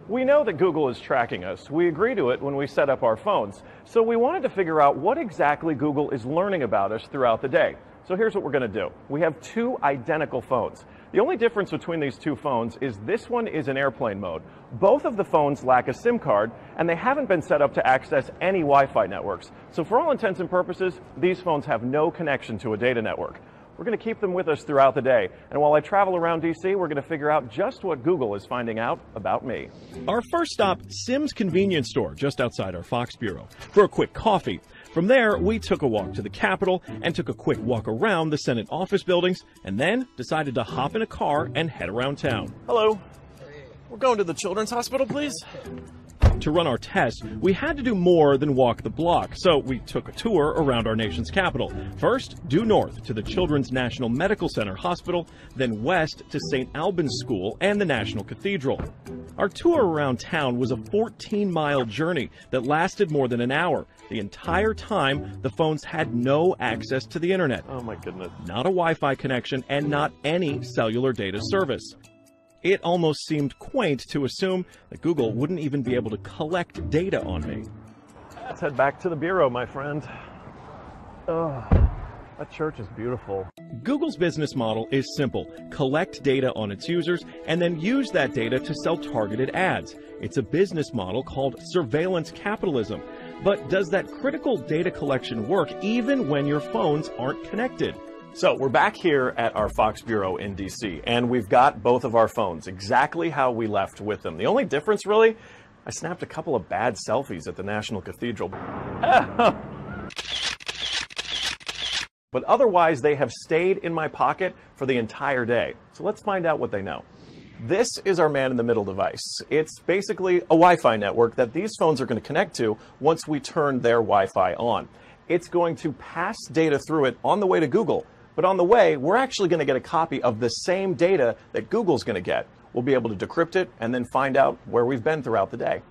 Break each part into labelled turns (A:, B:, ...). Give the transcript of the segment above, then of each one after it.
A: We know that Google is tracking us. We agree to it when we set up our phones. So we wanted to figure out what exactly Google is learning about us throughout the day. So here's what we're going to do. We have two identical phones. The only difference between these two phones is this one is in airplane mode. Both of the phones lack a SIM card, and they haven't been set up to access any Wi-Fi networks. So for all intents and purposes, these phones have no connection to a data network. We're going to keep them with us throughout the day. And while I travel around DC, we're going to figure out just what Google is finding out about me.
B: Our first stop, Sim's convenience store, just outside our Fox bureau, for a quick coffee. From there, we took a walk to the Capitol and took a quick walk around the Senate office buildings, and then decided to hop in a car and head around town.
A: Hello. We're going to the Children's Hospital, please.
B: To run our test, we had to do more than walk the block, so we took a tour around our nation's capital. First, due north to the Children's National Medical Center Hospital, then west to St. Albans School and the National Cathedral. Our tour around town was a 14-mile journey that lasted more than an hour. The entire time, the phones had no access to the internet.
A: Oh my goodness.
B: Not a Wi-Fi connection and not any cellular data service. It almost seemed quaint to assume that Google wouldn't even be able to collect data on me.
A: Let's head back to the bureau, my friend. Oh, that church is beautiful.
B: Google's business model is simple. Collect data on its users and then use that data to sell targeted ads. It's a business model called surveillance capitalism. But does that critical data collection work even when your phones aren't connected?
A: So we're back here at our Fox Bureau in DC, and we've got both of our phones exactly how we left with them. The only difference, really, I snapped a couple of bad selfies at the National Cathedral. But otherwise, they have stayed in my pocket for the entire day. So let's find out what they know. This is our man-in-the-middle device. It's basically a Wi-Fi network that these phones are going to connect to once we turn their Wi-Fi on. It's going to pass data through it on the way to Google. But on the way, we're actually going to get a copy of the same data that Google's going to get. We'll be able to decrypt it and then find out where we've been throughout the day.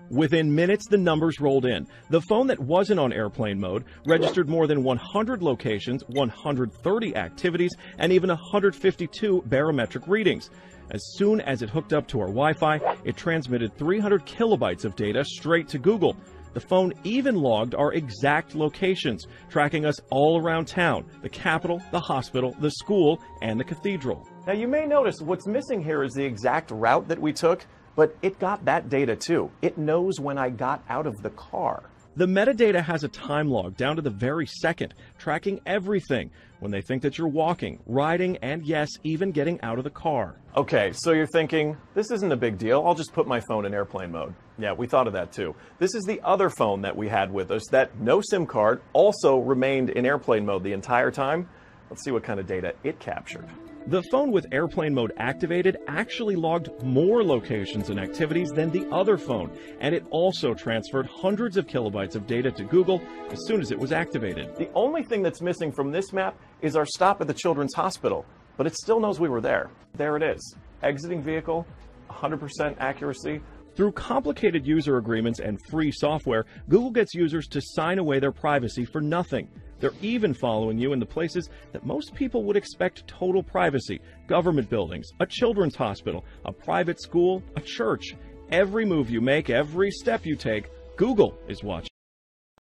B: Within minutes, the numbers rolled in. The phone that wasn't on airplane mode registered more than 100 locations, 130 activities, and even 152 barometric readings. As soon as it hooked up to our Wi-Fi, it transmitted 300 kilobytes of data straight to Google. The phone even logged our exact locations, tracking us all around town, the Capitol, the hospital, the school, and the cathedral.
A: Now you may notice what's missing here is the exact route that we took, but it got that data too. It knows when I got out of the car.
B: The metadata has a time log down to the very second, tracking everything when they think that you're walking, riding, and yes, even getting out of the car.
A: Okay, so you're thinking, this isn't a big deal. I'll just put my phone in airplane mode. Yeah, we thought of that too. This is the other phone that we had with us that no SIM card also remained in airplane mode the entire time. Let's see what kind of data it captured.
B: The phone with airplane mode activated actually logged more locations and activities than the other phone, and it also transferred hundreds of kilobytes of data to Google as soon as it was activated.
A: The only thing that's missing from this map is our stop at the Children's Hospital, but it still knows we were there. There it is. Exiting vehicle, 100% accuracy.
B: Through complicated user agreements and free software, Google gets users to sign away their privacy for nothing. They're even following you in the places that most people would expect total privacy: government buildings, a children's hospital, a private school, a church. Every move you make, every step you take, Google is watching.